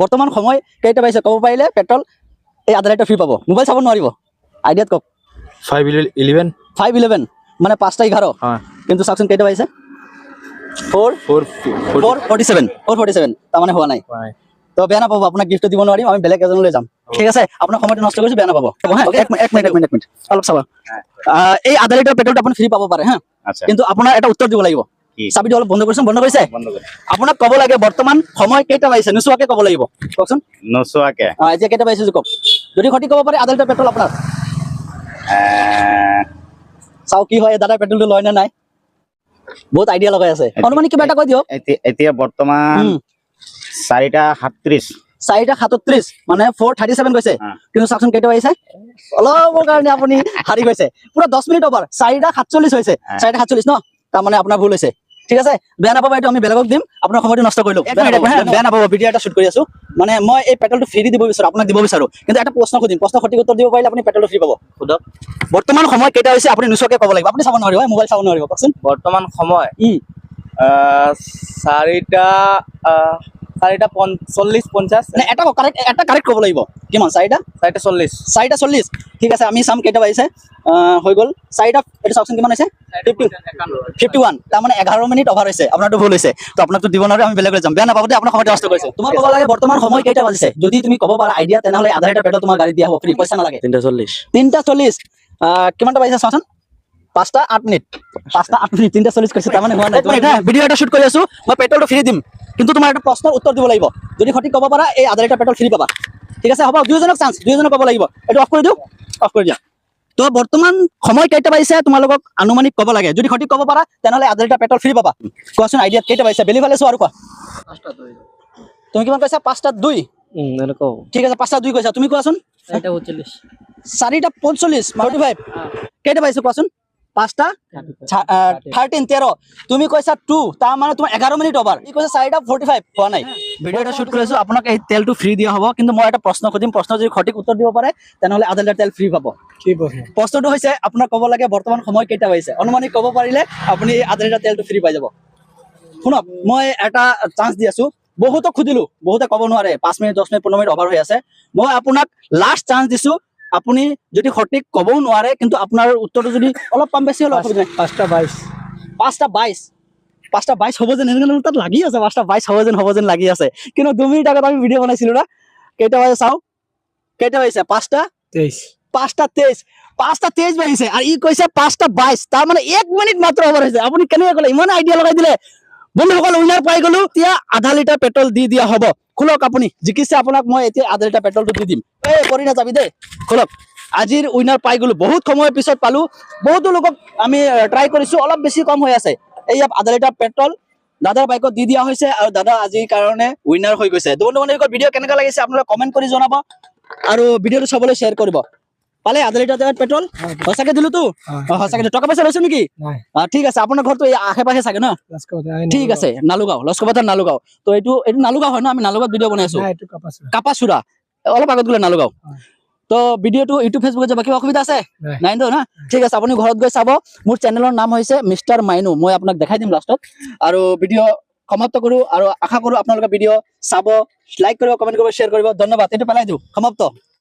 বৰ্তমান সময় কেইটা পাইছে ক'ব পাৰিলে পেট্ৰল এই আধা লিটাৰ ফ্ৰী পাব মোবাইল চাব নোৱাৰিব আইডিয়াত কওক 511 511 মানে 5:11 হয় কিন্তু চাওকচোন কেইটা পাইছে 447 তাৰ মানে হোৱা নাই তো বেয়া নাপাব আপোনাক গিফ্ট দিব নোৱাৰিম আমি বেলেগ এজনলৈ যাম ঠিক আছে আপোনাৰ সময়টো নষ্ট কৰিছো বেয়া নাপাব এক মিনিট অলপ চাব এই আধা লিটাৰ পেট্ৰলটো আপুনি ফ্ৰী পাব পাৰে হা কিন্তু আপোনাৰ এটা উত্তৰ দিব লাগিব চাবিটো অলপ বন্ধ কৰিছে আপোনাক ক'ব লাগে বৰ্তমান সময় কেইটা পাইছে নোচোৱাকে ক'ব লাগিব কওকচোন নোচোৱাকে এতিয়া কেইটা পাইছে কওক যদি সঠিক ক'ব পাৰে আধা লিটাৰ পেট্ৰল আপোনাৰ চাও কি হয় দাদা পেট্ৰলটো লয় নে নাই বহুত আইডিয়া লগাই আছে অনুমানিক কিবা এটা কৈ দিয়ক এতিয়া বৰ্তমান 4:37 মানে 4:37 গৈছে কিন্তু চাওকচোন কেইটা পাইছে অলপৰ কাৰণে আপুনি হাৰি গৈছে পুৰা 10 মিনিট অভাৰ 4:47 হৈছে 4:47 ন তাৰমানে আপোনাৰ ভুল হৈছে ঠিক আছে বেয়া নাপাব এইটো আমি বেলেগক দিম আপোনাৰ সময়টো নষ্ট কৰিলো বেয়া নাপাব ভিডিঅ' এটা শ্বুট কৰি আছো মানে মই এই পেট্ৰলটো ফ্ৰী দিব বিচাৰো আপোনাক দিব বিচাৰো কিন্তু এটা প্ৰশ্ন সুধিম প্ৰশ্ন সঠিক উত্তৰ দিব পাৰিলে আপুনি পেট্ৰলটো ফ্ৰী পাব সুধক বৰ্তমান সময় কেইটা হৈছে আপুনি নোচোৱাকে ক'ব লাগিব আপুনি চাব নোৱাৰিব মোবাইল চাব নোৱাৰিব কওকচোন বৰ্তমান সময় 4:40 মানে এটা কাৰেক্ট ক'ব লাগিব কিমান 4:40 ঠিক আছে আমি চাম কেইটা পাইছে হৈ গ'ল 4টা এইটো চাওকচোন কিমান হৈছে 51 তাৰমানে 11 মিনিট অভাৰ হৈছে আপোনাৰটো ভুল হৈছে তো আপোনাকতো দিব নোৱাৰে আমি বেলেগলৈ যাম বেয়া নাপাব দেই আপোনাৰ সময়টো নষ্ট কৰিছে তোমাৰ ক'ব লাগে বৰ্তমান সময় কেইটা বাজিছে যদি তুমি ক'ব পাৰা আইডিয়া তেনেহ'লে আধা লিটাৰ পেট্ৰল তোমাৰ গাড়ী দিয়া হ'ব ফ্ৰী পইচা নালাগে 3:40 কিমানটা পাইছে চাওকচোন 5:08 মিনিট 3:40 কৈছে তাৰমানে হোৱা নাই ভিডিঅ' এটা শ্বুট কৰি আছো মই পেট্ৰলটো ফ্ৰী দিম কিন্তু তোমাৰ এটা প্ৰশ্নৰ উত্তৰ দিব লাগিব যদি সঠিক ক'ব পাৰা এই আধা লিটাৰ পেট্ৰল ফ্ৰী পাবা ঠিক আছে হ'ব দুজনক চান্স দুজনক ক'ব লাগিব এইটো অফ কৰি দিওঁ অফ কৰি দিয়া তো বৰ্তমান সময় কেইটা পাইছে তোমালোকক আনুমানিক ক'ব লাগে যদি সঠিক ক'ব পাৰা তেনেহ'লে আধা লিটাৰ পেট্ৰল ফ্ৰী পাবা কোৱাচোন আইডিয়াত কেইটা পাইছে বেলি ফালে চোৱা আৰু কোৱা তুমি কিমান কৈছা 5:02 ঠিক আছে 5:02 কৈছা তুমি কোৱাচোন 4:45 45 কেইটা পাইছে কোৱাচোন 5:13 তুমি কৈছা 2 তাৰ মানে তোমাৰ 11 মিনিট অভাৰ ই কৈছে 4:45 হোৱা নাই ভিডিঅ' এটা শ্বুট কৰিছো আপোনাক এই তেলটো ফ্ৰী দিয়া হ'ব কিন্তু মই এটা প্ৰশ্ন সুধিম প্ৰশ্ন যদি সঠিক উত্তৰ দিব পাৰে তেনেহ'লে আধা লিটাৰ তেল ফ্ৰী পাব প্ৰশ্নটো হৈছে আপোনাক ক'ব লাগে বৰ্তমান সময় কেইটা পাইছে অনুমানিক ক'ব পাৰিলে আপুনি আধা লিটাৰ তেলটো ফ্ৰী পাই যাব শুনক মই এটা চান্স দি আছো বহুতক সুধিলো বহুতে ক'ব নোৱাৰে 5 মিনিট 10 মিনিট 15 মিনিট অভাৰ হৈ আছে মই আপোনাক লাষ্ট চান্স দিছো আপুনি যদি সঠিক ক'বও নোৱাৰে কিন্তু আপোনাৰ উত্তৰটো যদি অলপ কম বেছি হ'লে অসুবিধা 5:22 হ'ব যেন এনেকৈ তাত লাগি আছে 5:22 হ'ব যেন লাগি আছে কিন্তু 2 মিনিট আগত আমি ভিডিঅ' বনাইছিলো না কেইটা বাজে চাওঁ কেইটা বাজিছে 5:23 বাজিছে আৰু ই কৈছে 5:22 তাৰ মানে 1 মিনিট মাত্ৰ অভাৰ হৈছে আপুনি কেনেকৈ ক'লে ইমান আইডিয়া লগাই দিলে বন্ধুসকল উইনাৰ পাই গ'লো এতিয়া আধা লিটাৰ পেট্ৰল দি দিয়া হ'ব খোলক আপুনি জিকিছে আপোনাক মই এতিয়া আধা লিটাৰ পেট্ৰলটো দি দিম কৰি নাযাবি দেই খোলক আজিৰ উইনাৰ পাই গ'লো বহুত সময়ৰ পিছত পালো বহুতো লোকক আমি ট্ৰাই কৰিছো অলপ বেছি কম হৈ আছে এই আধা লিটাৰ পেট্ৰল দাদাৰ বাইকত দি দিয়া হৈছে আৰু দাদা আজিৰ কাৰণে উইনাৰ হৈ গৈছে বন্ধুসকল ভিডিঅ' কেনেকুৱা লাগিছে আপোনালোকে কমেণ্ট কৰি জনাব আৰু ভিডিঅ'টো চাবলৈ শ্বেয়াৰ কৰিব পালে আধা লিটাৰ পেট্ৰল সঁচাকে দিলোতো সঁচাকে টকা পইচা লৈছে নেকি ঠিক আছে আপোনাৰ ঘৰটো এই আশে পাশে চাগে ন ঠিক আছে নালুগাঁও লস্কৰবাজাৰ নালুগাঁও তো এইটো নালুগাঁও হয় ন আমি নালুগাঁৱত ভিডিঅ' বনাই আছো কাপাচুৰা অলপ আগত গ'লে নালুগাঁও তো ভিডিঅ'টো ইউটিউব ফেচবুকত যাব কিবা অসুবিধা আছে নাই ন ঠিক আছে আপুনি ঘৰত গৈ চাব মোৰ চেনেলৰ নাম হৈছে মিষ্টাৰ মাইনু মই আপোনাক দেখাই দিম লাষ্টত আৰু ভিডিঅ' সমাপ্ত কৰো আৰু আশা কৰো আপোনালোকে ভিডিঅ' চাব লাইক কৰিব কমেণ্ট কৰিব শ্বেয়াৰ কৰিব ধন্যবাদ এইটো পেলাই দিওঁ সমাপ্ত